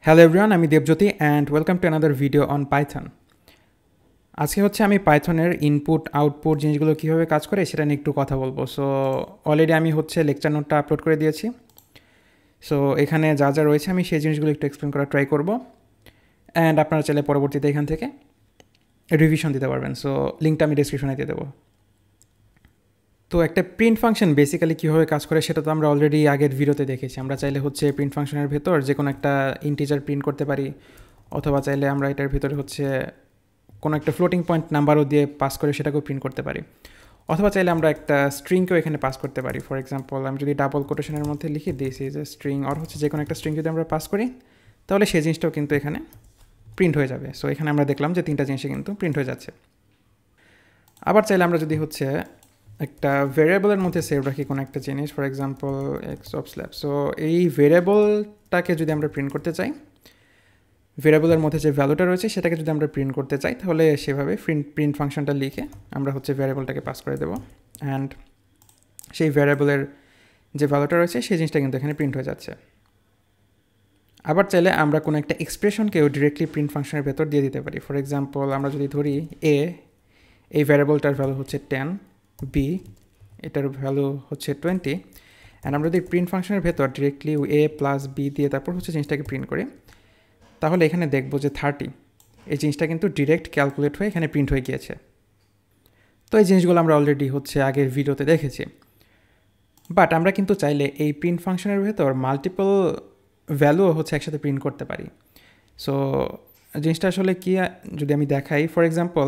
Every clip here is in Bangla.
Hello everyone, আমি Debjyoti and welcome to another video on Python. আজকে হচ্ছে আমি পাইথনের ইনপুট আউটপুট জিনিসগুলো কীভাবে কাজ করে সেটা নিয়ে একটু কথা বলবো। সো অলরেডি আমি হচ্ছে লেকচার নোটটা আপলোড করে দিয়েছি। সো এখানে যা যা রয়েছে আমি সেই জিনিসগুলো একটু এক্সপ্লেন করার ট্রাই করব অ্যান্ড আপনারা চাইলে পরবর্তীতে এখান থেকে রিভিশন দিতে পারবেন। সো লিঙ্কটা আমি ডেসক্রিপশনে দিয়ে দেবো। তো একটা প্রিন্ট ফাংশন বেসিক্যালি কীভাবে কাজ করে সেটা তো আমরা অলরেডি আগের ভিডিওতে দেখেছি। আমরা চাইলে হচ্ছে প্রিন্ট ফাংশনের ভেতর যে কোনো একটা ইন্টিজার প্রিন্ট করতে পারি, অথবা চাইলে আমরা এটার ভিতরে হচ্ছে কোনো একটা ফ্লোটিং পয়েন্ট নাম্বারও দিয়ে পাস করে সেটাকেও প্রিন্ট করতে পারি, অথবা চাইলে আমরা একটা স্ট্রিংকেও এখানে পাস করতে পারি। ফর এক্সাম্পল আমি যদি ডাবল কোটেশনের মধ্যে লিখি দিস ইজ এ স্ট্রিং, আর হচ্ছে যে কোনো একটা স্ট্রিং যদি আমরা পাস করি তাহলে সেই জিনিসটাও কিন্তু এখানে প্রিন্ট হয়ে যাবে। সো এখানে আমরা দেখলাম যে তিনটা জিনিসই কিন্তু প্রিন্ট হয়ে যাচ্ছে। আবার চাইলে আমরা যদি হচ্ছে একটা ভেরিয়েবলের মধ্যে সেভ রাখি কোনো একটা জিনিস, for example x of slab, so এই ভেরিয়েবলটাকে যদি আমরা প্রিন্ট করতে চাই, ভেরিয়েবলের মধ্যে যে ভ্যালুটা রয়েছে সেটাকে যদি আমরা প্রিন্ট করতে চাই তাহলে সেভাবে প্রিন্ট ফাংশনটা লিখে আমরা হচ্ছে ভেরিয়েবলটাকে পাস করে দেবো অ্যান্ড সেই ভেরিয়েবলের যে ভ্যালুটা রয়েছে সেই জিনিসটা কিন্তু এখানে প্রিন্ট হয়ে যাচ্ছে। আবার চাইলে আমরা কোনো একটা এক্সপ্রেশনকেও ডিরেক্টলি প্রিন্ট ফাংশনের ভেতর দিয়ে দিতে পারি। ফর এক্সাম্পল আমরা যদি ধরি এই ভ্যারিয়েবলটার ভ্যালু হচ্ছে 10, বি এটার ভ্যালু হচ্ছে 20, অ্যান্ড আমরা যদি প্রিন্ট ফাংশনের ভেতর ডিরেক্টলি এ প্লাস বি দিয়ে তারপর হচ্ছে জিনিসটাকে প্রিন্ট করি তাহলে এখানে দেখবো যে 30, এই জিনিসটা কিন্তু ডিরেক্ট ক্যালকুলেট হয়ে এখানে প্রিন্ট হয়ে গিয়েছে। তো এই জিনিসগুলো আমরা অলরেডি হচ্ছে আগের ভিডিওতে দেখেছি। বাট আমরা কিন্তু চাইলে এই প্রিন্ট ফাংশনের ভেতর মাল্টিপল ভ্যালুও হচ্ছে একসাথে প্রিন্ট করতে পারি। সো জিনিসটা আসলে কি যদি আমি দেখাই, ফর এক্সাম্পল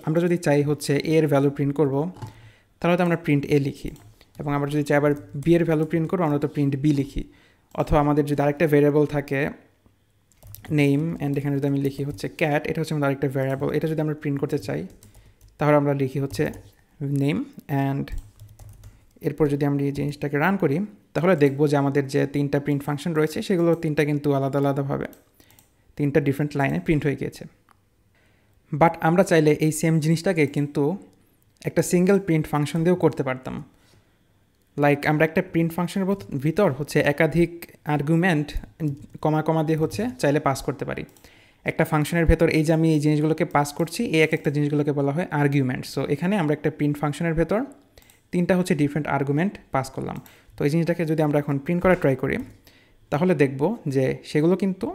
আমরা যদি চাই হচ্ছে এর ভ্যালু প্রিন্ট করব তাহলে তো আমরা প্রিন্ট এ লিখি, এবং আমরা যদি চাই আবার বি এর ভ্যালু প্রিন্ট করবো আমরা তো প্রিন্ট বি লিখি। অথবা আমাদের যদি আরেকটা ভেরিয়েবল থাকে নেম, অ্যান্ড এখানে যদি আমি লিখি হচ্ছে ক্যাট, এটা হচ্ছে আমাদের আরেকটা ভেরিয়েবল, এটা যদি আমরা প্রিন্ট করতে চাই তাহলে আমরা লিখি হচ্ছে নেম, অ্যান্ড এরপর যদি আমরা এই জিনিসটাকে রান করি তাহলে দেখবো যে আমাদের যে তিনটা প্রিন্ট ফাংশন রয়েছে সেগুলো তিনটা কিন্তু আলাদা আলাদাভাবে তিনটা ডিফারেন্ট লাইনে প্রিন্ট হয়ে গিয়েছে। বাট আমরা চাইলে এই সেম জিনিসটাকে কিন্তু একটা সিঙ্গেল প্রিন্ট ফাংশন দিয়েও করতে পারতাম। লাইক আমরা একটা প্রিন্ট ফাংশনের ভিতর হচ্ছে একাধিক আর্গুমেন্ট কমা দিয়ে হচ্ছে চাইলে পাস করতে পারি। একটা ফাংশনের ভেতর এই যে আমি এই জিনিসগুলোকে পাস করছি, এই একটা জিনিসগুলোকে বলা হয় আর্গুমেন্ট। সো এখানে আমরা একটা প্রিন্ট ফাংশনের ভেতর তিনটা হচ্ছে ডিফারেন্ট আর্গুমেন্ট পাস করলাম। তো এই জিনিসটাকে যদি আমরা এখন প্রিন্ট করা ট্রাই করি তাহলে দেখব যে সেগুলো কিন্তু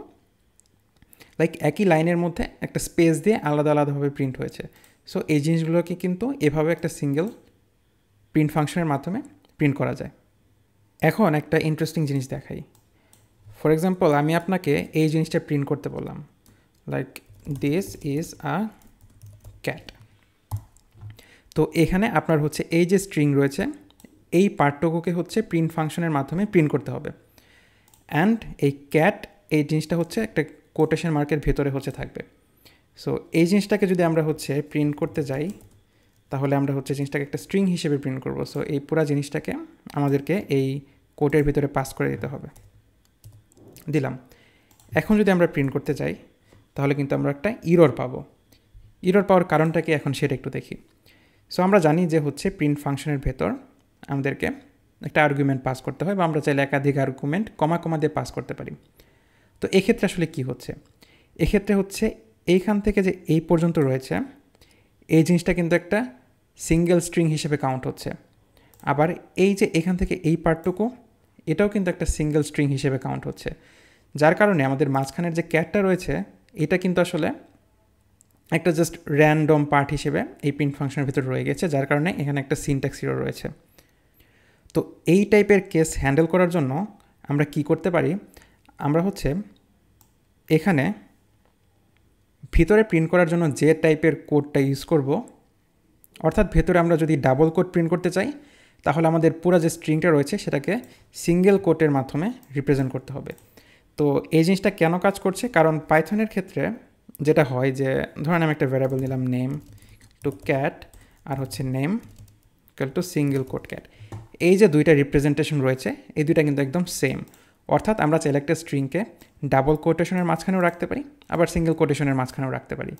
লাইক একই লাইনের মধ্যে একটা স্পেস দিয়ে আলাদা আলাদাভাবে প্রিন্ট হয়েছে। সো এই জিনিসগুলোকে কিন্তু এভাবে একটা সিঙ্গেল প্রিন্ট ফাংশনের মাধ্যমে প্রিন্ট করা যায়। এখন একটা ইন্টারেস্টিং জিনিস দেখাই। ফর এক্সাম্পল আমি আপনাকে এই জিনিসটা প্রিন্ট করতে বললাম, like this is a cat. তো এখানে আপনার হচ্ছে এই যে স্ট্রিং রয়েছে এই পার্টটুকুকে হচ্ছে প্রিন্ট ফাংশনের মাধ্যমে প্রিন্ট করতে হবে, অ্যান্ড এই ক্যাট এই জিনিসটা হচ্ছে একটা কোটেশন মার্কের ভেতরে হচ্ছে থাকবে। সো এই জিনিসটাকে যদি আমরা হচ্ছে প্রিন্ট করতে যাই তাহলে আমরা হচ্ছে জিনিসটাকে একটা স্ট্রিং হিসেবে প্রিন্ট করব। সো এই পুরো জিনিসটাকে আমাদেরকে এই কোটের ভিতরে পাস করে দিতে হবে, দিলাম। এখন যদি আমরা প্রিন্ট করতে যাই তাহলে কিন্তু আমরা একটা ইরর পাবো। ইরর পাওয়ার কারণটা কি এখন সেটা একটু দেখি। সো আমরা জানি যে হচ্ছে প্রিন্ট ফাংশনের ভেতর আমাদেরকে একটা আর্গুমেন্ট পাস করতে হয়, বা আমরা চাইলে একাধিক আর্গুমেন্ট কমা দিয়ে পাস করতে পারি। তো এক্ষেত্রে আসলে কি হচ্ছে, এক্ষেত্রে হচ্ছে এইখান থেকে যে এই পর্যন্ত রয়েছে এই জিনিসটা কিন্তু একটা সিঙ্গেল স্ট্রিং হিসেবে কাউন্ট হচ্ছে। আবার এই যে এখান থেকে এই পার্টটুকু এটাও কিন্তু একটা সিঙ্গেল স্ট্রিং হিসেবে কাউন্ট হচ্ছে, যার কারণে আমাদের মাঝখানের যে ক্যাটটা রয়েছে এটা কিন্তু আসলে একটা জাস্ট র্যান্ডম পার্ট হিসেবে এই প্রিন্ট ফাংশনের ভিতরে রয়ে গেছে, যার কারণে এখানে একটা সিনট্যাক্স এরর রয়েছে। তো এই টাইপের কেস হ্যান্ডেল করার জন্য আমরা কি করতে পারি, আমরা হচ্ছে এখানে ভিতরে প্রিন্ট করার জন্য যে টাইপের কোডটা ইউজ করব, অর্থাৎ ভেতরে আমরা যদি ডাবল কোড প্রিন্ট করতে চাই তাহলে আমাদের পুরো যে স্ট্রিংটা রয়েছে সেটাকে সিঙ্গেল কোটের মাধ্যমে রিপ্রেজেন্ট করতে হবে। তো এই জিনিসটা কেন কাজ করছে, কারণ পাইথনের ক্ষেত্রে যেটা হয় যে ধরেন আমি একটা ভ্যারিয়েবল নিলাম নেম টু ক্যাট, আর হচ্ছে name equal to single quote cat, এই যে দুইটা রিপ্রেজেন্টেশন রয়েছে এই দুইটা কিন্তু একদম সেম। অর্থাৎ আমরা চাইলে একটা স্ট্রিংকে ডাবল কোটেশনের মাঝখানেও রাখতে পারি, আবার সিঙ্গেল কোটেশনের মাঝখানেও রাখতে পারি।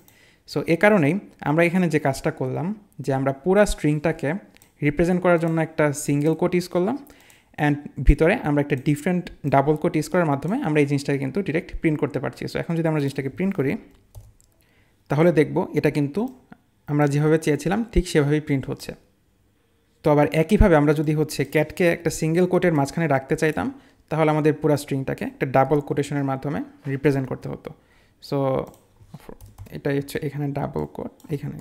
সো এ কারণেই আমরা এখানে যে কাজটা করলাম যে আমরা পুরো স্ট্রিংটাকে রিপ্রেজেন্ট করার জন্য একটা সিঙ্গেল কোট ইউজ করলাম, অ্যান্ড ভিতরে আমরা একটা ডিফারেন্ট ডাবল কোট ইউজ করার মাধ্যমে আমরা এই জিনিসটাকে কিন্তু ডিরেক্ট প্রিন্ট করতে পারছি। সো এখন যদি আমরা জিনিসটাকে প্রিন্ট করি তাহলে দেখব এটা কিন্তু আমরা যেভাবে চেয়েছিলাম ঠিক সেভাবেই প্রিন্ট হচ্ছে। তো আবার একইভাবে আমরা যদি হচ্ছে ক্যাটকে একটা সিঙ্গেল কোটের মাঝখানে রাখতে চাইতাম তাহলে আমাদের পুরো স্ট্রিংটাকে একটা ডাবল কোটেশনের মাধ্যমে রিপ্রেজেন্ট করতে হতো। সো এটাই হচ্ছে এখানে ডাবল কোট এখানে।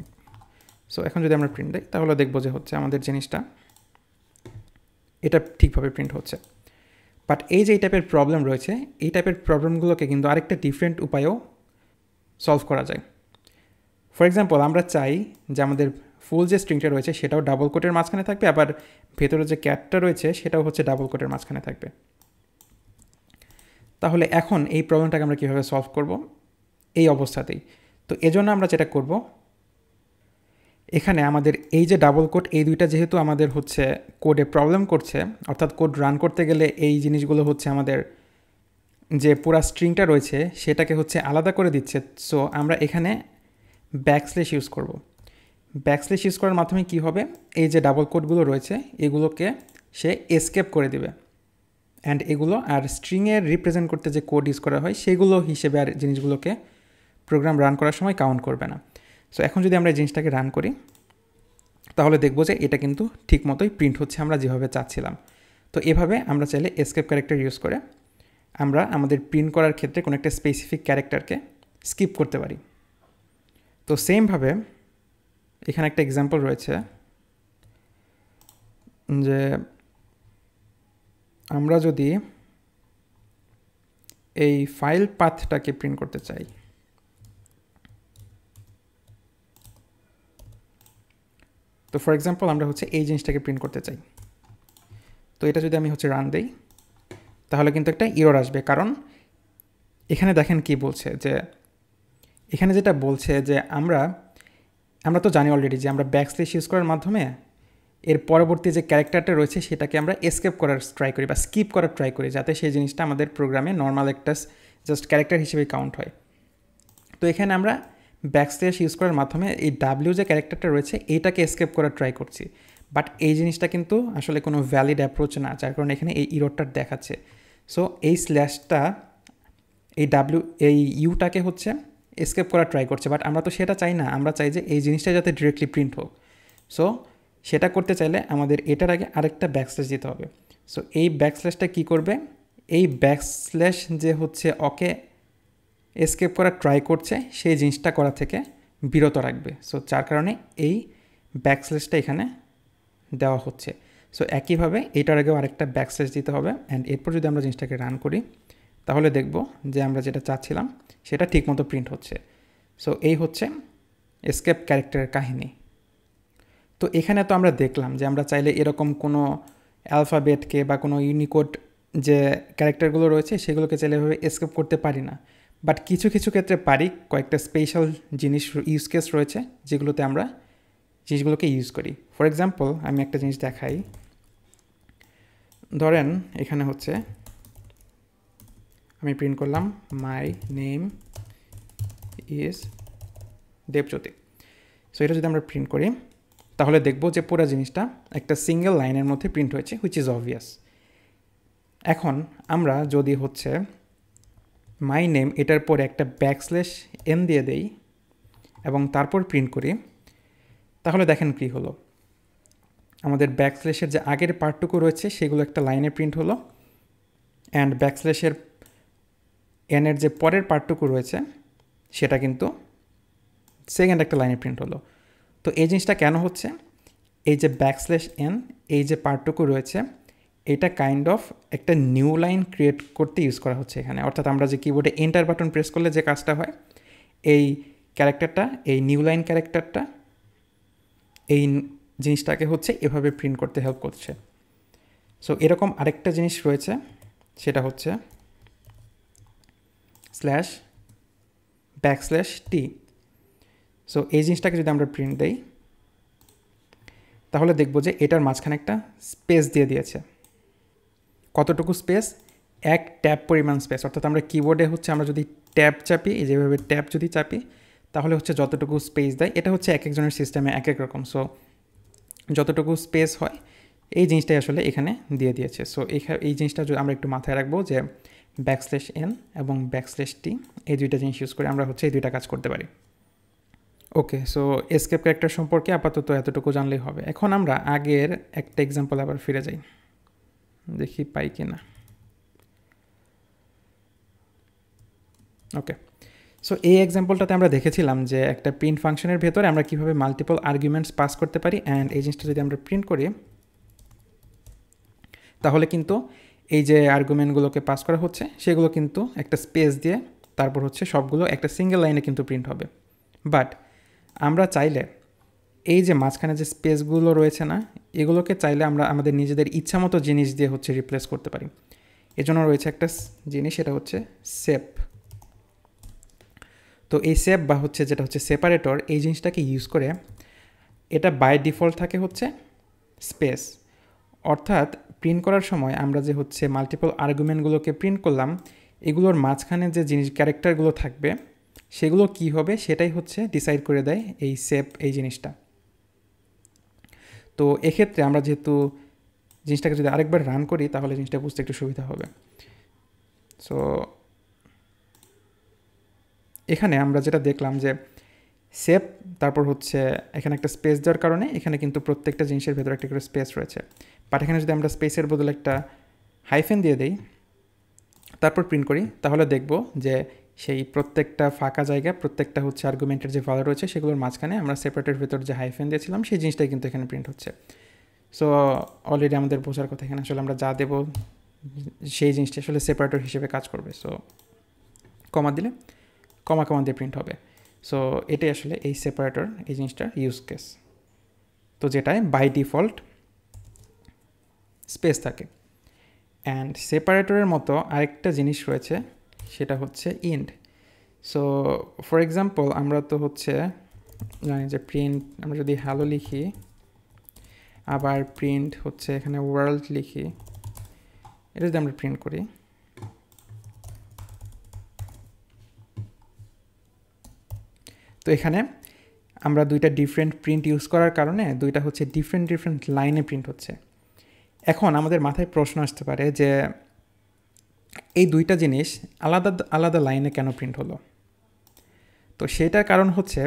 সো এখন যদি আমরা প্রিন্ট দিই তাহলে দেখবো যে হচ্ছে আমাদের জিনিসটা এটা ঠিকভাবে প্রিন্ট হচ্ছে। বাট এই যে এই টাইপের প্রবলেম রয়েছে এই টাইপের প্রবলেমগুলোকে কিন্তু আরেকটা ডিফারেন্ট উপায়েও সলভ করা যায়। ফর এক্সাম্পল আমরা চাই যে আমাদের ফুল যে স্ট্রিংটা রয়েছে সেটাও ডাবল কোটের মাঝখানে থাকবে, আবার ভেতরে যে ক্যাটটা রয়েছে সেটাও হচ্ছে ডাবল কোটের মাঝখানে থাকবে। তাহলে এখন এই প্রবলেমটাকে আমরা কীভাবে সলভ করব এই অবস্থাতেই? তো এজন্য আমরা যেটা করব, এখানে আমাদের এই যে ডাবল কোট এই দুইটা যেহেতু আমাদের হচ্ছে কোডে প্রবলেম করছে, অর্থাৎ কোড রান করতে গেলে এই জিনিসগুলো হচ্ছে আমাদের যে পুরা স্ট্রিংটা রয়েছে সেটাকে হচ্ছে আলাদা করে দিচ্ছে। সো আমরা এখানে ব্যাকস্ল্যাশ ইউজ করব। ব্যাকস্ল্যাশ ইউজ করার মাধ্যমে কি হবে, এই যে ডাবল কোডগুলো রয়েছে এগুলোকে সে এসকেপ করে দিবে, অ্যান্ড এগুলো আর স্ট্রিংয়ের রিপ্রেজেন্ট করতে যে কোড ইউজ করা হয় সেগুলো হিসেবে আর জিনিসগুলোকে প্রোগ্রাম রান করার সময় কাউন্ট করবে না। সো এখন যদি আমরা এই জিনিসটাকে রান করি তাহলে দেখব যে এটা কিন্তু ঠিক মতোই প্রিন্ট হচ্ছে আমরা যেভাবে চাচ্ছিলাম। তো এভাবে আমরা চাইলে এসকেপ ক্যারেক্টার ইউজ করে আমরা আমাদের প্রিন্ট করার ক্ষেত্রে কোনো একটা স্পেসিফিক ক্যারেক্টারকে স্কিপ করতে পারি। তো সেমভাবে এখানে একটা এক্সাম্পল রয়েছে যে আমরা যদি এই ফাইল পাথটাকে প্রিন্ট করতে চাই, তো ফর এক্সাম্পল আমরা হচ্ছে এই জিনিসটাকে প্রিন্ট করতে চাই। তো এটা যদি আমি হচ্ছে রান দেই তাহলে কিন্তু একটা এরর আসবে, কারণ এখানে দেখেন কি বলছে, যে এখানে যেটা বলছে যে আমরা তো জানি অলরেডি যে আমরা ব্যাকস্ল্যাশ ইউজ করার মাধ্যমে এর পরবর্তী যে ক্যারেক্টারটা রয়েছে সেটাকে আমরা এসকেপ করার ট্রাই করি বা স্কিপ করার ট্রাই করি, যাতে সেই জিনিসটা আমাদের প্রোগ্রামে নর্মাল একটা জাস্ট ক্যারেক্টার হিসেবে কাউন্ট হয়। তো এখানে আমরা ব্যাকস্ল্যাশ ইউজ করার মাধ্যমে এই ডাব্লিউ যে ক্যারেক্টারটা রয়েছে এইটাকে এসকেপ করার ট্রাই করছি, বাট এই জিনিসটা কিন্তু আসলে কোনো ভ্যালিড অ্যাপ্রোচ না, যার কারণে এখানে এই ইররটা দেখাচ্ছে। সো এই স্ল্যাশটা এই ইউটাকে হচ্ছে এসকেপ করার ট্রাই করছে, বাট আমরা তো সেটা চাই না, আমরা চাই যে এই জিনিসটা যাতে ডিরেক্টলি প্রিন্ট হোক। সো সেটা করতে চাইলে আমাদের এটার আগে আরেকটা ব্যাকস্ল্যাশ দিতে হবে। সো এই ব্যাকস্ল্যাশটা কী করবে, এই ব্যাকস্ল্যাশ যে হচ্ছে ওকে এসকেপ করার ট্রাই করছে সেই জিনিসটা করা থেকে বিরত রাখবে। সো যার কারণে এই ব্যাকস্ল্যাশটা এখানে দেওয়া হচ্ছে। সো একইভাবে এটার আগেও আরেকটা ব্যাকস্ল্যাশ দিতে হবে, অ্যান্ড এরপর যদি আমরা জিনিসটাকে রান করি তাহলে দেখব যে আমরা যেটা চাচ্ছিলাম সেটা ঠিকমতো প্রিন্ট হচ্ছে। সো এই হচ্ছে এসকেপ ক্যারেক্টারের কাহিনী। তো এখানে তো আমরা দেখলাম যে আমরা চাইলে এরকম কোনো অ্যালফাবেটকে বা কোনো ইউনিকোড যে ক্যারেক্টারগুলো রয়েছে সেগুলোকে চাইলে এভাবে এসকেপ করতে পারি না, বাট কিছু কিছু ক্ষেত্রে পারি। কয়েকটা স্পেশাল জিনিস ইউজ কেস রয়েছে যেগুলোতে আমরা জিনিসগুলোকে ইউজ করি। ফর এক্সাম্পল আমি একটা জিনিস দেখাই, ধরেন এখানে হচ্ছে আমি প্রিন্ট করলাম my name is Debjyoti. So এটা যদি আমরা প্রিন্ট করি তাহলে দেখব যে পুরো জিনিসটা একটা সিঙ্গেল লাইনের মধ্যে প্রিন্ট হয়েছে, হুইচ ইজ অবভিয়াস। এখন আমরা যদি হচ্ছে মাই নেম এটার পরে একটা ব্যাকস্ল্যাশ এন দিয়ে দেই এবং তারপর প্রিন্ট করি তাহলে দেখেন কী হলো, আমাদের ব্যাকস্ল্যাশের যে আগের পার্টটুকু রয়েছে সেগুলো একটা লাইনে প্রিন্ট হলো, অ্যান্ড ব্যাকস্ল্যাশের এনের যে পরের পার্টটুকু রয়েছে সেটা কিন্তু সেকেন্ড একটা লাইনে প্রিন্ট হলো। তো এই জিনিসটা কেন হচ্ছে, এই যে ব্যাকস্ল্যাশ এন এই যে পার্টটুকু রয়েছে এটা কাইন্ড অফ একটা নিউ লাইন ক্রিয়েট করতে ইউজ করা হচ্ছে এখানে, অর্থাৎ আমরা যে কিবোর্ডে এন্টার বাটন প্রেস করলে যে কাজটা হয়, এই ক্যারেক্টারটা এই নিউ লাইন ক্যারেক্টারটা এই জিনিসটাকে হচ্ছে এভাবে প্রিন্ট করতে হেল্প করছে। সো এরকম আরেকটা জিনিস রয়েছে সেটা হচ্ছে স্ল্যাশ ব্যাকস্ল্যাশ টি। সো এই জিনিসটাকে যদি আমরা প্রিন্ট দেই তাহলে দেখব যে এটার মাঝখানে একটা স্পেস দিয়ে দিয়েছে। কতটুকু স্পেস, এক ট্যাব পরিমাণ স্পেস, অর্থাৎ আমরা কিবোর্ডে হচ্ছে আমরা যদি ট্যাব চাপি, যেভাবে ট্যাব যদি চাপি তাহলে হচ্ছে যতটুকু স্পেস দেয়, এটা হচ্ছে এক একজনের সিস্টেমে এক এক রকম। সো যতটুকু স্পেস হয় এই জিনিসটাই আসলে এখানে দিয়ে দিয়েছে। সো এই জিনিসটা যদি আমরা একটু মাথায় রাখবো যে \n এবং \t এই দুইটা জিনিস ইউজ করে আমরা হচ্ছে এই দুইটা কাজ করতে পারি। ওকে, সো এসকেপ ক্যারেক্টার সম্পর্কে আপাতত এতটুকু জানলেই হবে। এখন আমরা আগের একটা এক্সাম্পল আবার ফিরে যাই, দেখি পাই কি না। ওকে, সো এই এক্সাম্পলটাতে আমরা দেখেছিলাম যে একটা প্রিন্ট ফাংশনের ভেতরে আমরা কীভাবে মাল্টিপল আর্গুমেন্টস পাস করতে পারি, অ্যান্ড এই জিনিসটা যদি আমরা প্রিন্ট করি তাহলে কিন্তু এই যে আর্গুমেন্টগুলোকে পাস করা হচ্ছে সেগুলো কিন্তু একটা স্পেস দিয়ে তারপর হচ্ছে সবগুলো একটা সিঙ্গেল লাইনে কিন্তু প্রিন্ট হবে। বাট আমরা চাইলে এই যে মাঝখানে যে স্পেসগুলো রয়েছে না, এগুলোকে চাইলে আমরা আমাদের নিজেদের ইচ্ছামতো জিনিস দিয়ে হচ্ছে রিপ্লেস করতে পারি। এজন্য রয়েছে একটা জিনিস, এটা হচ্ছে সেপ। তো এই সেপ বা হচ্ছে যেটা হচ্ছে সেপারেটর, এই জিনিসটাকে ইউজ করে এটা বাই ডিফল্ট থাকে হচ্ছে স্পেস, অর্থাৎ প্রিন্ট করার সময় আমরা যে হচ্ছে মাল্টিপল আর্গুমেন্টগুলোকে প্রিন্ট করলাম, এগুলোর মাঝখানে যে জিনিস ক্যারেক্টারগুলো থাকবে সেগুলো কি হবে সেটাই হচ্ছে ডিসাইড করে দেয় এই সেপ এই জিনিসটা। তো এক্ষেত্রে আমরা যেহেতু জিনিসটাকে যদি আরেকবার রান করি তাহলে জিনিসটা বুঝতে একটু সুবিধা হবে। সো এখানে আমরা যেটা দেখলাম যে সেপ, তারপর হচ্ছে এখানে একটা স্পেস দেওয়ার কারণে এখানে কিন্তু প্রত্যেকটা জিনিসের ভেতরে একটা করে স্পেস রয়েছে। বাট এখানে যদি আমরা স্পেসের বদলে একটা হাইফেন দিয়ে দিই তারপর প্রিন্ট করি তাহলে দেখব যে সেই প্রত্যেকটা ফাঁকা জায়গা, প্রত্যেকটা হচ্ছে আর্গুমেন্টের যে ভ্যালু রয়েছে সেগুলোর মাঝখানে আমরা সেপারেটের ভেতর যে হাইফেন দিয়েছিলাম সেই জিনিসটাই কিন্তু এখানে প্রিন্ট হচ্ছে। সো অলরেডি আমাদের বোঝার কথা এখানে আসলে আমরা যা দেবো সেই জিনিসটা আসলে সেপারেটর হিসেবে কাজ করবে। সো কমা দিলে কমা দিয়ে প্রিন্ট হবে। সো এটাই আসলে এই সেপারেটর এই জিনিসটার ইউজ কেস, তো যেটায় বাই ডিফল্ট স্পেস থাকে। অ্যান্ড সেপারেটরের মতো আরেকটা জিনিস রয়েছে, সেটা হচ্ছে ইন্ড। সো ফর এক্সাম্পল আমরা তো হচ্ছে জানি যে প্রিন্ট আমরা যদি হ্যালো লিখি, আবার প্রিন্ট হচ্ছে এখানে ওয়ার্ল্ড লিখি, এটা যদি আমরা প্রিন্ট করি তো এখানে আমরা দুইটা ডিফারেন্ট প্রিন্ট ইউজ করার কারণে দুইটা হচ্ছে ডিফারেন্ট লাইনে প্রিন্ট হচ্ছে। এখন আমাদের মাথায় প্রশ্ন আসতে পারে যে এই দুইটা জিনিস আলাদা আলাদা লাইনে কেন প্রিন্ট হলো। তো সেটার কারণ হচ্ছে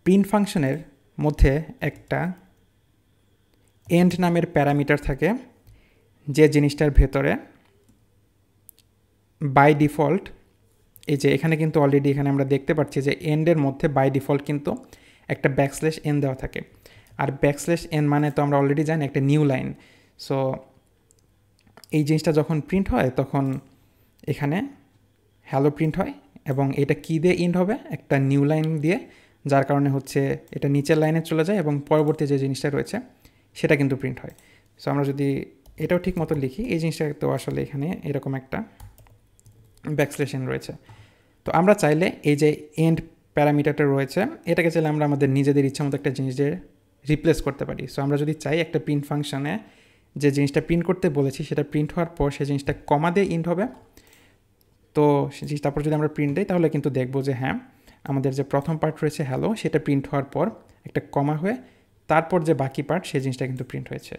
প্রিন্ট ফাংশনের মধ্যে একটা এন্ড নামের প্যারামিটার থাকে, যে জিনিসটার ভেতরে বাই ডিফল্ট এই যে এখানে কিন্তু অলরেডি এখানে আমরা দেখতে পাচ্ছি যে এন্ডের মধ্যে বাই ডিফল্ট কিন্তু একটা \n দেওয়া থাকে। আর \n মানে তো আমরা অলরেডি জানি একটা নিউ লাইন। সো এই জিনিসটা যখন প্রিন্ট হয় তখন এখানে হ্যালো প্রিন্ট হয় এবং এটা কী দিয়ে ইন্ড হবে, একটা নিউ লাইন দিয়ে, যার কারণে হচ্ছে এটা নিচের লাইনে চলে যায় এবং পরবর্তী যে জিনিসটা রয়েছে সেটা কিন্তু প্রিন্ট হয়। সো আমরা যদি এটাও ঠিক মতো লিখি, এই জিনিসটা তো আসলে এখানে এরকম একটা \n রয়েছে। তো আমরা চাইলে এই যে এন্ড প্যারামিটারটা রয়েছে এটাকে চাইলে আমরা আমাদের নিজেদের ইচ্ছা মতো একটা জিনিসের রিপ্লেস করতে পারি। সো আমরা যদি চাই একটা প্রিন্ট ফাংশনে যে জিনিসটা প্রিন্ট করতে বলেছি সেটা প্রিন্ট হওয়ার পর সেই জিনিসটা কমা দিয়ে ইন্ড হবে, তো তারপর যদি আমরা প্রিন্ট দিই তাহলে কিন্তু দেখবো যে হ্যাঁ আমাদের যে প্রথম পার্ট রয়েছে হ্যালো সেটা প্রিন্ট হওয়ার পর একটা কমা হয়ে তারপর যে বাকি পার্ট সেই জিনিসটা কিন্তু প্রিন্ট হয়েছে।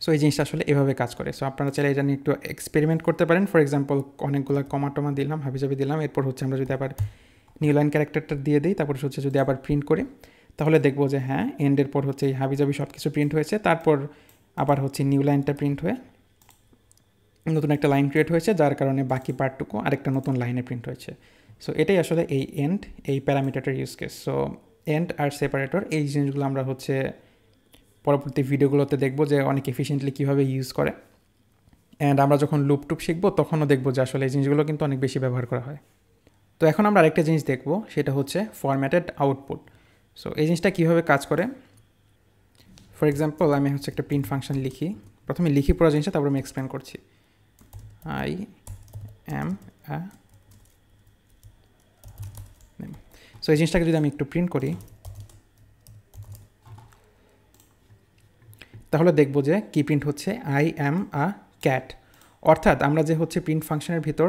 সো এই জিনিসটা আসলে এভাবে কাজ করে। সো আপনারা চাইলে এটা নিয়ে একটু এক্সপেরিমেন্ট করতে পারেন। ফর এক্সাম্পল অনেকগুলো কমা টমা দিলাম, হাবিজাবি দিলাম, এরপর হচ্ছে আমরা যদি আবার নিউ লাইন ক্যারেক্টারটা দিয়ে দিই, তারপর হচ্ছে যদি আবার প্রিন্ট করি তাহলে দেখবো যে হ্যাঁ এন্ডের পর হচ্ছে এই হাবিজাবি সব কিছু প্রিন্ট হয়েছে, তারপর আবার হচ্ছে নিউ লাইনটা প্রিন্ট হয়ে নতুন একটা লাইন ক্রিয়েট হয়েছে, যার কারণে বাকি পার্টটুকু আরেকটা নতুন লাইনে প্রিন্ট হয়েছে। সো এটাই আসলে এই এন্ড এই প্যারামিটারটার ইউজ কেস। সো এন্ড আর সেপারেটর এই জিনিসগুলো আমরা হচ্ছে পরবর্তী ভিডিওগুলোতে দেখবো যে অনেক এফিশিয়েন্টলি কীভাবে ইউজ করে। অ্যান্ড আমরা যখন লুপ টুপ শিখবো তখনও দেখবো যে আসলে এই জিনিসগুলো কিন্তু অনেক বেশি ব্যবহার করা হয়। তো এখন আমরা আরেকটা জিনিস দেখবো, সেটা হচ্ছে ফরম্যাটেড আউটপুট। সো এই জিনিসটা কীভাবে কাজ করে, ফর এক্সাম্পল আমি হচ্ছে একটা প্রিন্ট ফাংশন লিখি, প্রথমে লিখি পুরো জিনিসটা তারপর আমি এক্সপ্লেন করছি। I am a name. So এই জিনিসটাকে যদি আমি একটু প্রিন্ট করি তাহলে দেখব যে কি প্রিন্ট হচ্ছে, I am a cat। অর্থাৎ আমরা যে হচ্ছে প্রিন্ট ফাংশনের ভিতর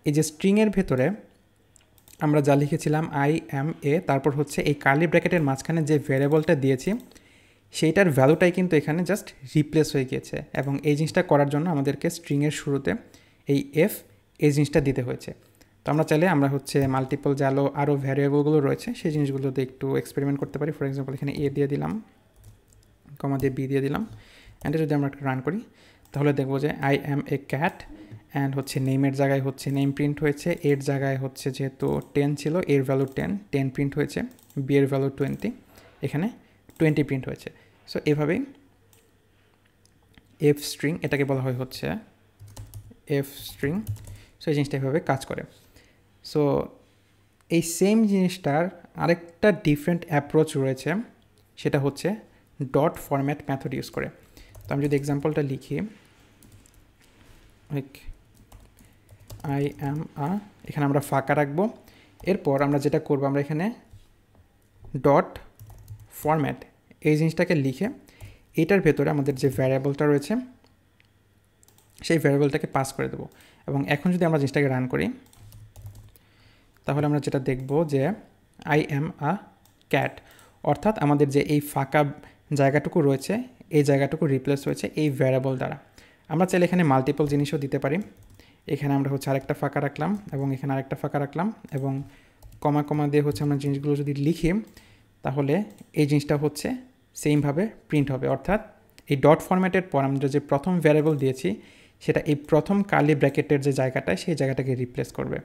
এই যে স্ট্রিংয়ের ভেতরে আমরা যা লিখেছিলাম I am a, তারপর হচ্ছে এই কার্লি ব্র্যাকেটের মাঝখানে যে ভ্যারিয়েবলটা দিয়েছি সেইটার ভ্যালুটাই কিন্তু এখানে জাস্ট রিপ্লেস হয়ে গিয়েছে, এবং এই জিনিসটা করার জন্য আমাদেরকে স্ট্রিংয়ের শুরুতে এই এই জিনিসটা দিতে হয়েছে। তো আমরা চাইলে আমরা হচ্ছে মাল্টিপল যে আরও ভ্যারিয়েবলগুলো রয়েছে সেই জিনিসগুলোতে একটু এক্সপেরিমেন্ট করতে পারি। ফর এক্সাম্পল এখানে এ দিয়ে দিলাম, কমা দিয়ে বি দিয়ে দিলাম, অ্যান্ড যদি আমরা রান করি তাহলে দেখবো যে I am A cat, and হচ্ছে নেমের জায়গায় হচ্ছে নেম প্রিন্ট হয়েছে, এর জায়গায় হচ্ছে যেহেতু 10 ছিল এর ভ্যালু 10 প্রিন্ট হয়েছে, বি এর ভ্যালু 20, এখানে 20 প্রিন্ট হয়েছে। সো এভাবেই এফ স্ট্রিং, এটাকে বলা হয় হচ্ছে এফ স্ট্রিং। সো এই জিনিসটা এভাবে কাজ করে। সো এই সেম জিনিসটার আরেকটা ডিফারেন্ট অ্যাপ্রোচ রয়েছে, সেটা হচ্ছে ডট ফরম্যাট মেথড ইউজ করে। তো আমি যদি এক্সাম্পলটা লিখি, লাইক আই অ্যাম এখানে আমরা ফাঁকা রাখবো, এরপর আমরা যেটা করবো আমরা এখানে ডট ফরম্যাট এই জিনিসটাকে লিখে এটার ভেতরে আমাদের যে ভ্যারিয়েবলটা রয়েছে সেই ভ্যারিয়েবলটাকে পাস করে দেবো। এবং এখন যদি আমরা জিনিসটাকে রান করি তাহলে আমরা যেটা দেখব যে আই অ্যাম ক্যাট, অর্থাৎ আমাদের যে এই ফাঁকা জায়গাটুকু রয়েছে এই জায়গাটুকু রিপ্লেস হয়েছে এই ভ্যারিয়েবল দ্বারা। আমরা চাইলে এখানে মাল্টিপল জিনিসও দিতে পারি। এখানে আমরা হচ্ছে আরেকটা ফাঁকা রাখলাম এবং এখানে আরেকটা ফাঁকা রাখলাম, এবং কমা দিয়ে হচ্ছে আমরা জিনিসগুলো যদি লিখি তাহলে এই জিনিসটা হচ্ছে সেমভাবে প্রিন্ট হবে। অর্থাৎ এই ডট ফরম্যাটের পর আমরা যে প্রথম ভ্যারিয়েবল দিয়েছি সেটা এই প্রথম কার্লি ব্র্যাকেটের যে জায়গাটা সেই জায়গাটাকে রিপ্লেস করবে,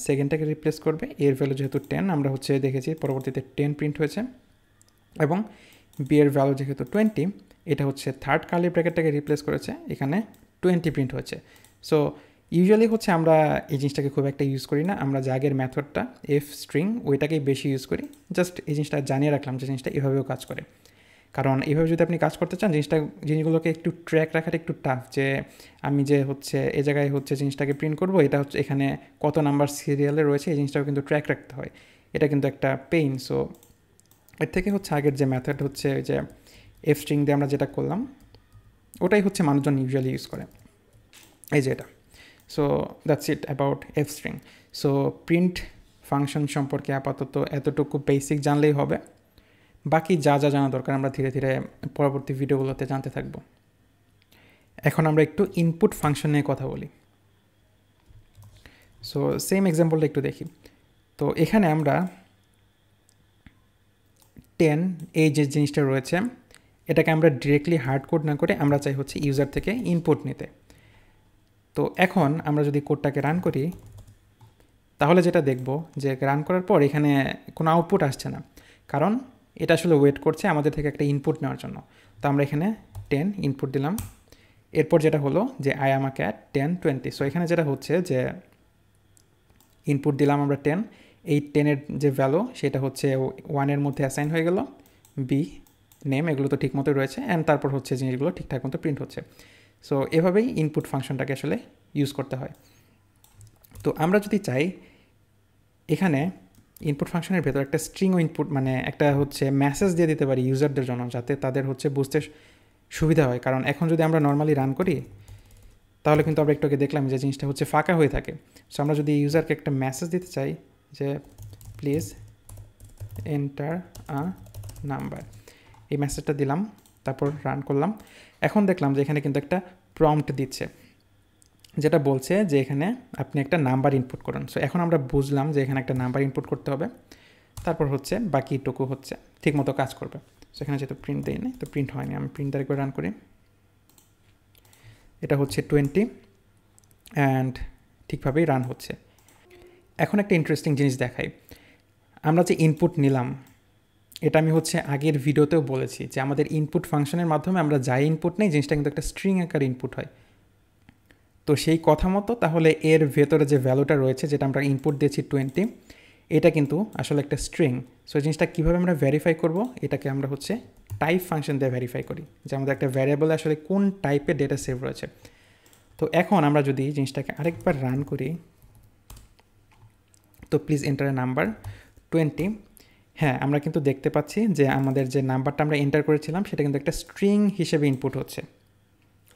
সেকেন্ডটাকে রিপ্লেস করবে। এর ভ্যালু যেহেতু 10 আমরা হচ্ছে দেখেছি পরবর্তীতে 10 প্রিন্ট হয়েছে, এবং বি এর ভ্যালু যেহেতু 20 এটা হচ্ছে থার্ড কার্লি ব্র্যাকেটটাকে রিপ্লেস করেছে, এখানে 20 প্রিন্ট হয়েছে। সো ইউজুয়ালি হচ্ছে আমরা এই জিনিসটাকে খুব একটা ইউজ করি না, আমরা যে আগের মেথডটা এফ স্ট্রিং ওইটাকেই বেশি ইউজ করি। জাস্ট এই জিনিসটা জানিয়ে রাখলাম যে জিনিসটা এভাবেও কাজ করে, কারণ এইভাবে যদি আপনি কাজ করতে চান জিনিসগুলোকে একটু ট্র্যাক রাখাটা একটু টাফ, যে আমি যে হচ্ছে এই জায়গায় হচ্ছে জিনিসটাকে প্রিন্ট করবো, এটা হচ্ছে এখানে কত নাম্বার সিরিয়ালে রয়েছে এই জিনিসটাও কিন্তু ট্র্যাক রাখতে হয়, এটা কিন্তু একটা পেইন। সো এর থেকে হচ্ছে আগের যে মেথড হচ্ছে যে এফ স্ট্রিং দিয়ে আমরা যেটা করলাম ওটাই হচ্ছে মানুষজন ইউজুয়ালি ইউজ করে, এই যে এটা। So that's it about F string. So print function সম্পর্কে আপাতত এতটুকু বেসিক জানলেই হবে, বাকি যা যা জানা দরকার আমরা ধীরে ধীরে পরবর্তী ভিডিওগুলোতে জানতে থাকব। এখন আমরা একটু ইনপুট ফাংশন নিয়ে কথা বলি। সো সেম এক্সাম্পলটা একটু দেখি। তো এখানে আমরা 10 এই যে জিনিসটা রয়েছে এটাকে আমরা ডিরেক্টলি হার্ড কোড না করে আমরা চাই হচ্ছে ইউজার থেকে ইনপুট নিতে। তো এখন আমরা যদি কোডটাকে রান করি তাহলে যেটা দেখব যে রান করার পর এখানে কোনো আউটপুট আসছে না, কারণ এটা আসলে ওয়েট করছে আমাদের থেকে একটা ইনপুট নেওয়ার জন্য। তো আমরা এখানে 10 ইনপুট দিলাম, এরপর যেটা হলো যে I am a cat 10 20। So এখানে যেটা হচ্ছে যে ইনপুট দিলাম আমরা 10, এই 10-এর যে ভ্যালু সেটা হচ্ছে 1-এর মধ্যে অ্যাসাইন হয়ে গেল, বি নেম এগুলো তো ঠিক মতো রয়েছে, অ্যান্ড তারপর হচ্ছে জিনিসগুলো ঠিকঠাক মতো প্রিন্ট হচ্ছে। সো এভাবেই ইনপুট ফাংশনটাকে আসলে ইউজ করতে হয়। তো আমরা যদি চাই এখানে ইনপুট ফাংশনের ভেতর একটা স্ট্রিং ইনপুট মানে একটা হচ্ছে মেসেজ দিয়ে দিতে পারি ইউজারদের জন্য, যাতে তাদের হচ্ছে বুঝতে সুবিধা হয়। কারণ এখন যদি আমরা নর্মালি রান করি তাহলে কিন্তু আমরা একটু আগে দেখলাম যে জিনিসটা হচ্ছে ফাঁকা হয়ে থাকে। সো আমরা যদি ইউজারকে একটা মেসেজ দিতে চাই যে প্লিজ এন্টার আ নাম্বার, এই মেসেজটা দিলাম, তারপর রান করলাম। এখন দেখলাম যে এখানে কিন্তু একটা প্রম্পট দিচ্ছে যেটা বলছে যে এখানে আপনি একটা নাম্বার ইনপুট করুন। সো এখন আমরা বুঝলাম যে এখানে একটা নাম্বার ইনপুট করতে হবে, তারপর হচ্ছে বাকিটুকু হচ্ছে ঠিকমতো কাজ করবে। সো এখানে যেহেতু প্রিন্ট দেয়নি তো প্রিন্ট হয়নি, আমি প্রিন্ট আরেকবার রান করি, এটা হচ্ছে 20 অ্যান্ড ঠিকভাবেই রান হচ্ছে। এখন একটা ইন্টারেস্টিং জিনিস দেখাই, আমরা যে ইনপুট নিলাম এটা আমি হচ্ছে আগের ভিডিওতেও বলেছি যে আমাদের ইনপুট ফাংশনের মাধ্যমে আমরা যাই ইনপুট নেই জিনিসটা কিন্তু একটা স্ট্রিং আকার ইনপুট হয়। তো সেই কথা মতো তাহলে এর ভেতরে যে ভ্যালুটা রয়েছে যেটা আমরা ইনপুট দিয়েছি 20, এটা কিন্তু আসলে একটা স্ট্রিং। সো জিনিসটা কীভাবে আমরা ভেরিফাই করব, এটাকে আমরা হচ্ছে টাইপ ফাংশন দিয়ে ভেরিফাই করি যে আমাদের একটা ভ্যারিয়েবলে আসলে কোন টাইপের ডেটা সেভ রয়েছে। তো এখন আমরা যদি জিনিসটাকে আরেকবার রান করি, তো প্লিজ এন্টার এ নাম্বার 20, হ্যাঁ আমরা কিন্তু দেখতে পাচ্ছি যে আমাদের যে নাম্বারটা আমরা এন্টার করেছিলাম সেটা কিন্তু একটা স্ট্রিং হিসেবে ইনপুট হচ্ছে।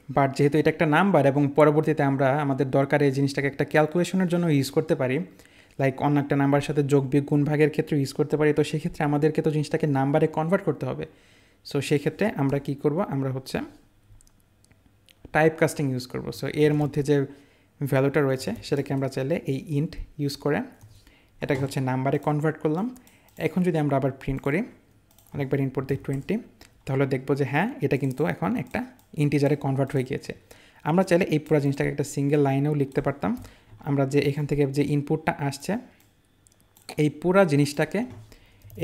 বাট যেহেতু এটা একটা নাম্বার এবং পরবর্তীতে আমরা আমাদের দরকারে এই জিনিসটাকে একটা ক্যালকুলেশনের জন্য ইউজ করতে পারি, লাইক অন্য একটা নাম্বারের সাথে যোগ বিয়োগ গুণ ভাগের ক্ষেত্রে ইউজ করতে পারি। তো সেক্ষেত্রে আমাদেরকে তো জিনিসটাকে নাম্বারে কনভার্ট করতে হবে। সো সেক্ষেত্রে আমরা কি করব, আমরা হচ্ছে টাইপ কাস্টিং ইউজ করব। সো এর মধ্যে যে ভ্যালুটা রয়েছে সেটাকে আমরা চাইলে এই ইন্ট ইউজ করে এটাকে হচ্ছে নাম্বারে কনভার্ট করলাম। এখন যদি আমরা আবার প্রিন্ট করি, অনেকবার ইনপুট দিই 20, তাহলে দেখবো যে হ্যাঁ এটা কিন্তু এখন একটা ইন্টিজারে কনভার্ট হয়ে গিয়েছে। আমরা চাইলে এই পুরো জিনিসটাকে একটা সিঙ্গেল লাইনেও লিখতে পারতাম। আমরা যে এখান থেকে যে ইনপুটটা আসছে এই পুরা জিনিসটাকে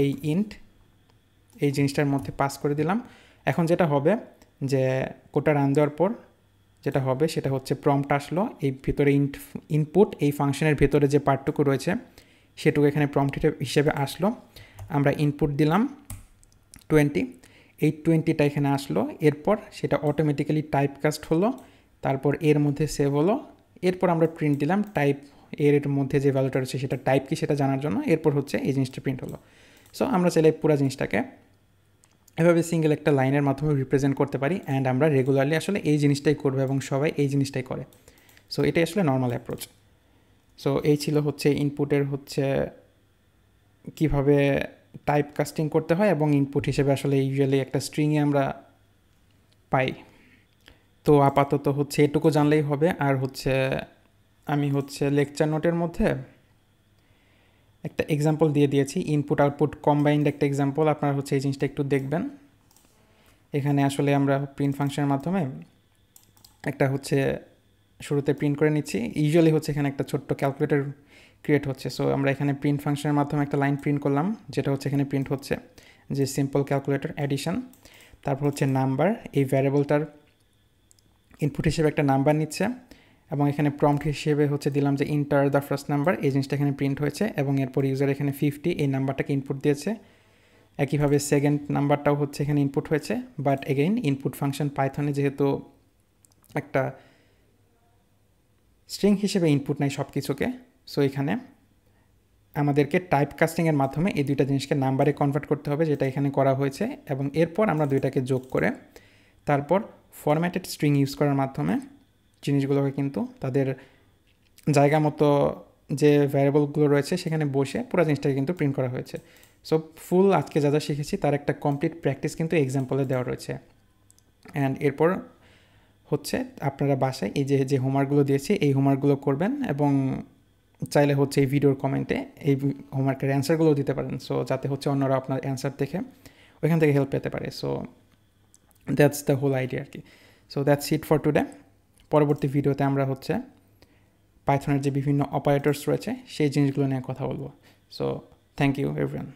এই ইন্ট এই জিনিসটার মধ্যে পাস করে দিলাম। এখন যেটা হবে যে কোডটা রান দেওয়ার পর যেটা হবে সেটা হচ্ছে প্রম্পট আসলো, এই ভিতরে ইনপুট এই ফাংশনের ভেতরে যে পার্টটুকু রয়েছে সেটুকু এখানে প্রম্পট হিসেবে আসলো। আমরা ইনপুট দিলাম 20, এই 20টা এখানে আসলো। এরপর সেটা অটোমেটিক্যালি টাইপ কাস্ট হলো, তারপর এর মধ্যে সেভ হলো। এরপর আমরা প্রিন্ট দিলাম টাইপ এর মধ্যে যে ভ্যালুটা রয়েছে সেটা টাইপ কি সেটা জানার জন্য। এরপর হচ্ছে এই জিনিসটা প্রিন্ট হলো। সো আমরা চাইলে পুরো জিনিসটাকে এভাবে সিঙ্গেল একটা লাইনের মাধ্যমে রিপ্রেজেন্ট করতে পারি। অ্যান্ড আমরা রেগুলারলি আসলে এই জিনিসটাই করবো এবং সবাই এই জিনিসটাই করে। সো এটাই আসলে নর্মাল অ্যাপ্রোচ। সো এই ছিল হচ্ছে ইনপুটের হচ্ছে কীভাবে টাইপ কাস্টিং করতে হয় এবং ইনপুট হিসেবে আসলে ইউজুয়ালি একটা স্ট্রিংয়ে আমরা পাই। তো আপাতত হচ্ছে এটুকু জানলেই হবে। আর হচ্ছে আমি হচ্ছে লেকচার নোটের মধ্যে একটা এক্সাম্পল দিয়ে দিয়েছি, ইনপুট আউটপুট কম্বাইন্ড একটা এক্সাম্পল। আপনারা হচ্ছে এই জিনিসটা একটু দেখবেন। এখানে আসলে আমরা প্রিন্ট ফাংশনের মাধ্যমে একটা হচ্ছে শুরুতে প্রিন্ট করে নিচ্ছি। ইউজুয়ালি হচ্ছে এখানে একটা ছোট্ট ক্যালকুলেটর ক্রিয়েট হচ্ছে। সো আমরা এখানে প্রিন্ট ফাংশনের মাধ্যমে একটা লাইন প্রিন্ট করলাম, যেটা হচ্ছে এখানে প্রিন্ট হচ্ছে যে সিম্পল ক্যালকুলেটর অ্যাডিশন। তারপর হচ্ছে নাম্বার, এই ভ্যারিয়েবলটার ইনপুট হিসেবে একটা নাম্বার নিচ্ছে এবং এখানে প্রম্পট হিসেবে হচ্ছে দিলাম যে ইন্টার দ্য ফার্স্ট নাম্বার। এই জিনিসটা এখানে প্রিন্ট হয়েছে এবং এরপর ইউজার এখানে 50 এই নাম্বারটাকে ইনপুট দিয়েছে। একইভাবে সেকেন্ড নাম্বারটাও হচ্ছে এখানে ইনপুট হয়েছে। বাট এগেইন ইনপুট ফাংশন পাইথনে যেহেতু একটা স্ট্রিং হিসেবে ইনপুট নাই সব কিছুকে, সো এখানে আমাদেরকে টাইপ কাস্টিংয়ের মাধ্যমে এই দুইটা জিনিসকে নাম্বারে কনভার্ট করতে হবে, যেটা এখানে করা হয়েছে। এবং এরপর আমরা দুইটাকে যোগ করে তারপর ফরম্যাটেড স্ট্রিং ইউজ করার মাধ্যমে জিনিসগুলোকে কিন্তু তাদের জায়গা মতো যে ভ্যারিয়েবলগুলো রয়েছে সেখানে বসে পুরো জিনিসটাকে কিন্তু প্রিন্ট করা হয়েছে। সো ফুল আজকে যা যা শিখেছি তার একটা কমপ্লিট প্র্যাকটিস কিন্তু এক্সাম্পলে দেওয়া রয়েছে। অ্যান্ড এরপর হচ্ছে আপনারা বাসায় এই যে হোমওয়ার্কগুলো দিয়েছি এই হোমওয়ার্কগুলো করবেন এবং চাইলে হচ্ছে এই ভিডিওর কমেন্টে এই হোমওয়ার্কের অ্যান্সারগুলো দিতে পারেন। সো যাতে হচ্ছে অন্যরা আপনার অ্যান্সার দেখে ওইখান থেকে হেল্প পেতে পারে। So that's the whole idea আর কি। So that's it for today. পরবর্তী ভিডিওতে আমরা হচ্ছে পাইথনের যে বিভিন্ন অপারেটরস রয়েছে সেই জিনিসগুলো নিয়ে কথা বলবো। So thank you everyone.